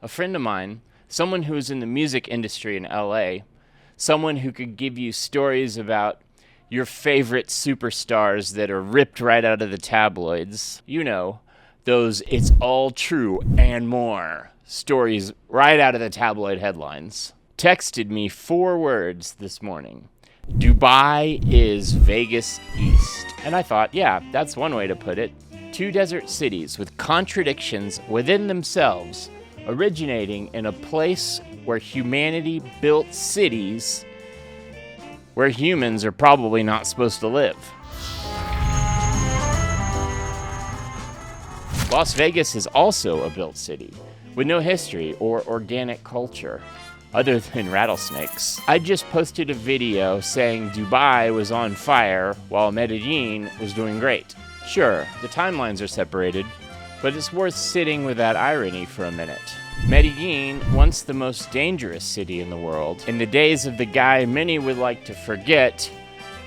A friend of mine, someone who was in the music industry in LA, someone who could give you stories about your favorite superstars that are ripped right out of the tabloids. You know, those "it's all true and more" stories right out of the tabloid headlines. Texted me 4 words this morning. Dubai is Vegas East. And I thought, yeah, that's one way to put it. 2 desert cities with contradictions within themselves, originating in a place where humanity built cities where humans are probably not supposed to live. Las Vegas is also a built city with no history or organic culture other than rattlesnakes. I just posted a video saying Dubai was on fire while Medellin was doing great. Sure, the timelines are separated, but it's worth sitting with that irony for a minute. Medellin, once the most dangerous city in the world, in the days of the guy many would like to forget,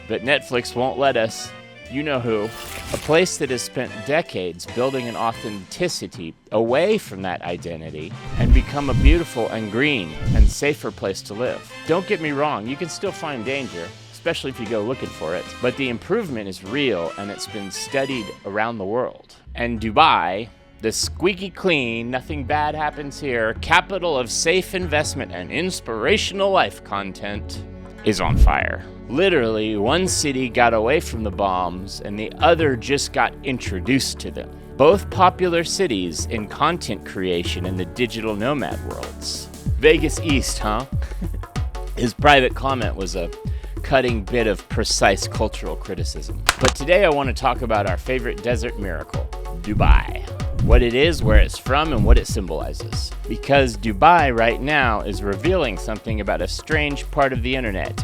but Netflix won't let us, you know who, a place that has spent decades building an authenticity away from that identity and become a beautiful and green and safer place to live. Don't get me wrong, you can still find danger, especially if you go looking for it, but the improvement is real and it's been studied around the world. And Dubai, the squeaky clean, nothing bad happens here, capital of safe investment and inspirational life content, is on fire. Literally, one city got away from the bombs and the other just got introduced to them. Both popular cities in content creation in the digital nomad worlds. Vegas East, huh? His private comment was a cutting bit of precise cultural criticism. But today I want to talk about our favorite desert miracle, Dubai. What it is, where it's from, and what it symbolizes. Because Dubai right now is revealing something about a strange part of the internet.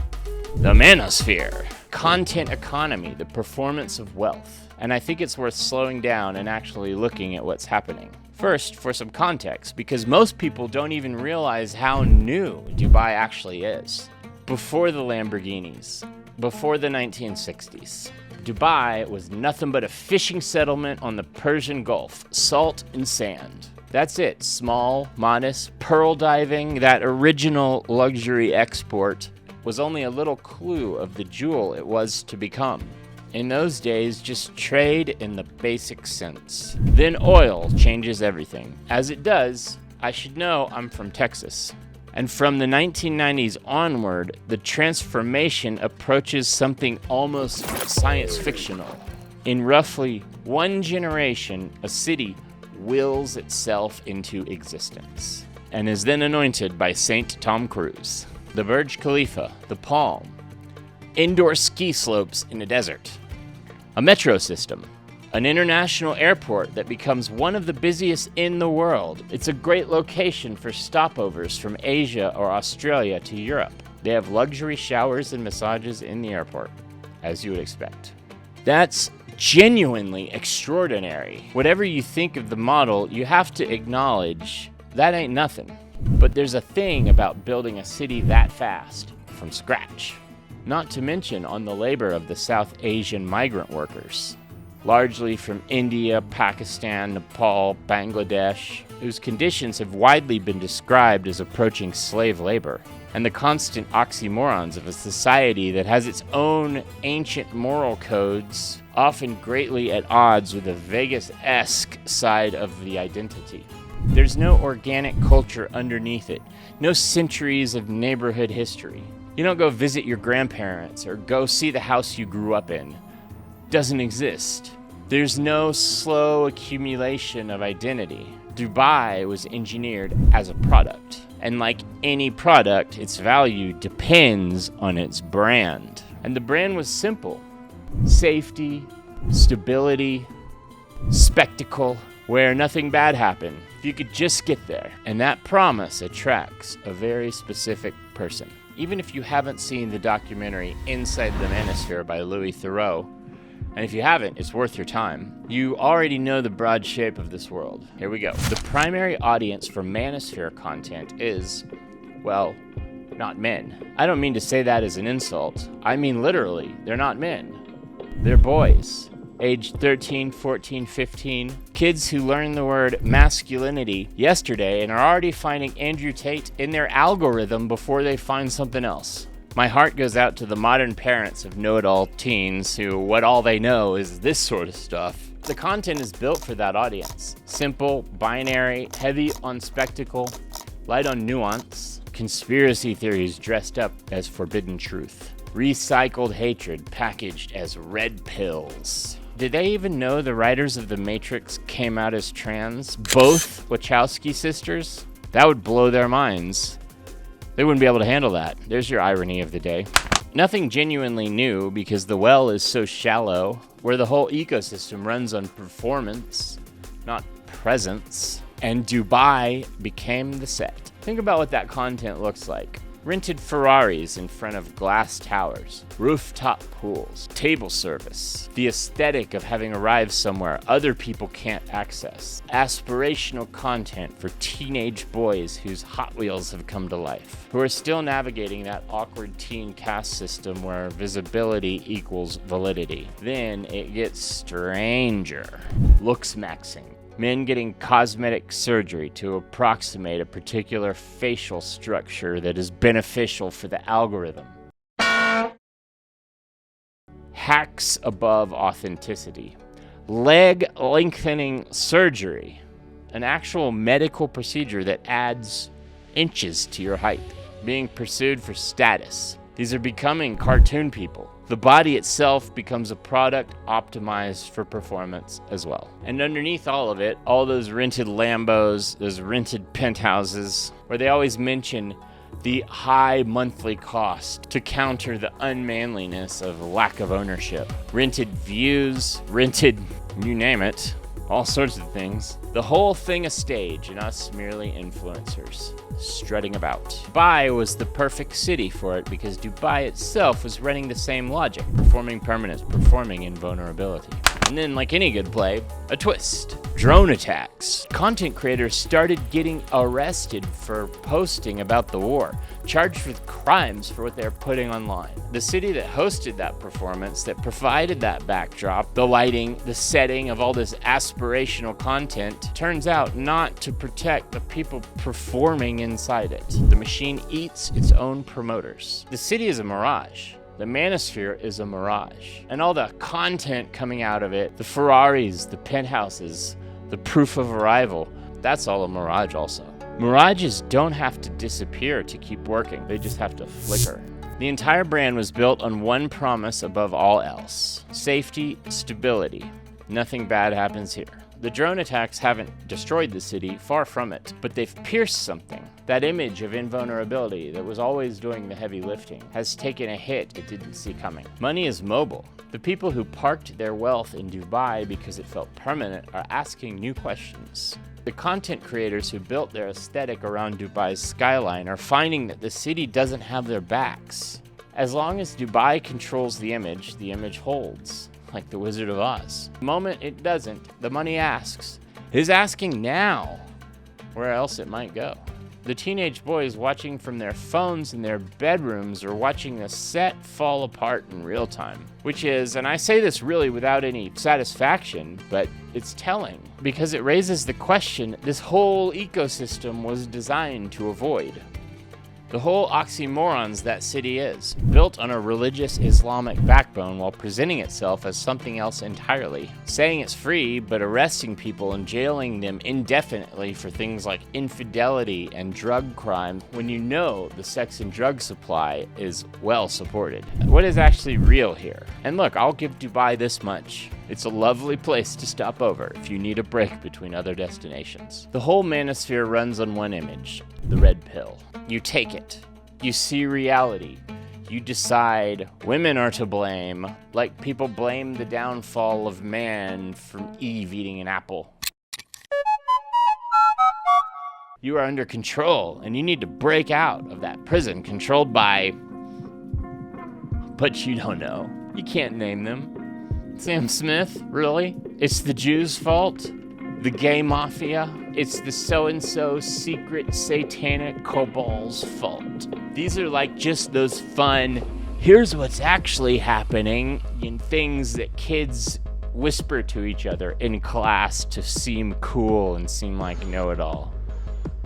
The Manosphere. Content economy, the performance of wealth. And I think it's worth slowing down and actually looking at what's happening. First, for some context, because most people don't even realize how new Dubai actually is. Before the Lamborghinis, before the 1960s, Dubai was nothing but a fishing settlement on the Persian Gulf, salt and sand. That's it, small, modest, pearl diving, that original luxury export was only a little clue of the jewel it was to become. In those days, just trade in the basic sense. Then oil changes everything. As it does, I should know I'm from Texas. And from the 1990s onward, the transformation approaches something almost science fictional. In roughly 1 generation, a city wills itself into existence and is then anointed by Saint Tom Cruise. The Burj Khalifa, the Palm, indoor ski slopes in a desert, a metro system, an international airport that becomes one of the busiest in the world. It's a great location for stopovers from Asia or Australia to Europe. They have luxury showers and massages in the airport, as you would expect. That's genuinely extraordinary. Whatever you think of the model, you have to acknowledge that ain't nothing. But there's a thing about building a city that fast, from scratch. Not to mention on the labor of the South Asian migrant workers, largely from India, Pakistan, Nepal, Bangladesh, whose conditions have widely been described as approaching slave labor, and the constant oxymorons of a society that has its own ancient moral codes, often greatly at odds with the Vegas-esque side of the identity. There's no organic culture underneath it, no centuries of neighborhood history. You don't go visit your grandparents or go see the house you grew up in. Doesn't exist. There's no slow accumulation of identity. Dubai was engineered as a product. And like any product, its value depends on its brand. And the brand was simple. Safety, stability, spectacle, where nothing bad happened. If you could just get there. And that promise attracts a very specific person. Even if you haven't seen the documentary Inside the Manosphere by Louis Theroux, and if you haven't, it's worth your time, you already know the broad shape of this world. Here we go. The primary audience for Manosphere content is, well, not men. I don't mean to say that as an insult. I mean literally, they're not men. They're boys. age 13, 14, 15. Kids who learned the word masculinity yesterday and are already finding Andrew Tate in their algorithm before they find something else. My heart goes out to the modern parents of know-it-all teens who what all they know is this sort of stuff. The content is built for that audience. Simple, binary, heavy on spectacle, light on nuance, conspiracy theories dressed up as forbidden truth, recycled hatred packaged as red pills. Did they even know the writers of The Matrix came out as trans? Both Wachowski sisters? That would blow their minds. They wouldn't be able to handle that. There's your irony of the day. Nothing genuinely new because the well is so shallow, where the whole ecosystem runs on performance, not presence. And Dubai became the set. Think about what that content looks like. Rented Ferraris in front of glass towers, rooftop pools, table service, the aesthetic of having arrived somewhere other people can't access, aspirational content for teenage boys whose Hot Wheels have come to life, who are still navigating that awkward teen caste system where visibility equals validity. Then it gets stranger. Looksmaxxing. Men getting cosmetic surgery to approximate a particular facial structure that is beneficial for the algorithm. Hacks above authenticity. Leg-lengthening surgery. An actual medical procedure that adds inches to your height. Being pursued for status. These are becoming cartoon people. The body itself becomes a product optimized for performance as well. And underneath all of it, all those rented Lambos, those rented penthouses, where they always mention the high monthly cost to counter the unmanliness of lack of ownership. Rented views, rented, you name it, all sorts of things. The whole thing a stage and us merely influencers, strutting about. Dubai was the perfect city for it because Dubai itself was running the same logic, performing permanence, performing invulnerability. And then, like any good play, a twist. Drone attacks. Content creators started getting arrested for posting about the war, charged with crimes for what they're putting online. The city that hosted that performance, that provided that backdrop, the lighting, the setting of all this aspirational content, turns out not to protect the people performing inside it. The machine eats its own promoters. The city is a mirage. The Manosphere is a mirage. And all the content coming out of it, the Ferraris, the penthouses, the proof of arrival, that's all a mirage also. Mirages don't have to disappear to keep working. They just have to flicker. The entire brand was built on one promise above all else. Safety, stability. Nothing bad happens here. The drone attacks haven't destroyed the city, far from it, but they've pierced something. That image of invulnerability that was always doing the heavy lifting has taken a hit it didn't see coming. Money is mobile. The people who parked their wealth in Dubai because it felt permanent are asking new questions. The content creators who built their aesthetic around Dubai's skyline are finding that the city doesn't have their backs. As long as Dubai controls the image holds. Like the Wizard of Oz. The moment it doesn't, the money asks. It is asking now where else it might go. The teenage boys watching from their phones in their bedrooms are watching the set fall apart in real time. Which is, and I say this really without any satisfaction, but it's telling. Because it raises the question this whole ecosystem was designed to avoid. The whole oxymorons that city is, built on a religious Islamic backbone while presenting itself as something else entirely. Saying it's free, but arresting people and jailing them indefinitely for things like infidelity and drug crime when you know the sex and drug supply is well supported. What is actually real here? And look, I'll give Dubai this much. It's a lovely place to stop over if you need a break between other destinations. The whole Manosphere runs on one image, the red pill. You take it. You see reality. You decide women are to blame, like people blame the downfall of man from Eve eating an apple. You are under control, and you need to break out of that prison controlled by... But you don't know. You can't name them. Sam Smith? Really? It's the Jews' fault? The gay mafia? It's the so-and-so secret satanic cabal's fault. These are like just those fun, here's what's actually happening in things that kids whisper to each other in class to seem cool and seem like know-it-all.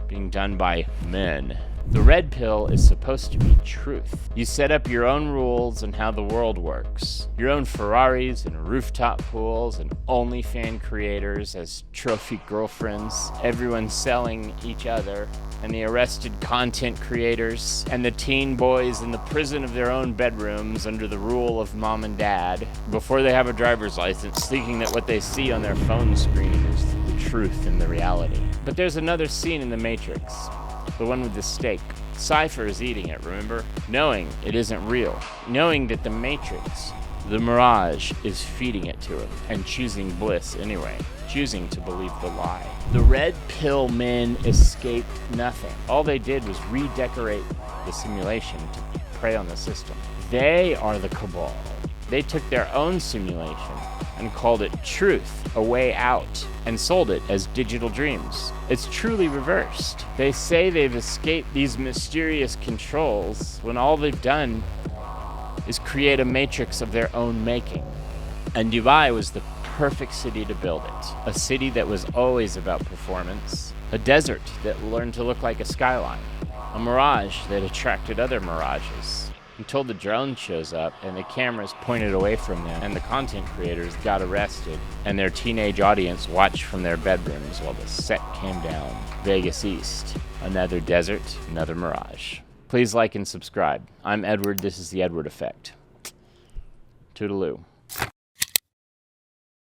Being done by men. The red pill is supposed to be truth. You set up your own rules and how the world works. Your own Ferraris and rooftop pools and OnlyFans creators as trophy girlfriends. Everyone selling each other. And the arrested content creators. And the teen boys in the prison of their own bedrooms under the rule of mom and dad. Before they have a driver's license, thinking that what they see on their phone screen is the truth and the reality. But there's another scene in The Matrix. The one with the steak. Cypher is eating it, remember? Knowing it isn't real. Knowing that the Matrix, the Mirage, is feeding it to him. And choosing bliss anyway. Choosing to believe the lie. The red pill men escaped nothing. All they did was redecorate the simulation to prey on the system. They are the cabal. They took their own simulation and called it truth, a way out, and sold it as digital dreams. It's truly reversed. They say they've escaped these mysterious controls when all they've done is create a matrix of their own making. And Dubai was the perfect city to build it. A city that was always about performance. A desert that learned to look like a skyline. A mirage that attracted other mirages. Until the drone shows up and the cameras pointed away from them and the content creators got arrested and their teenage audience watched from their bedrooms while the set came down. Vegas East. Another desert, another mirage. Please like and subscribe. I'm Edward. This is The Edward Effect. Toodaloo.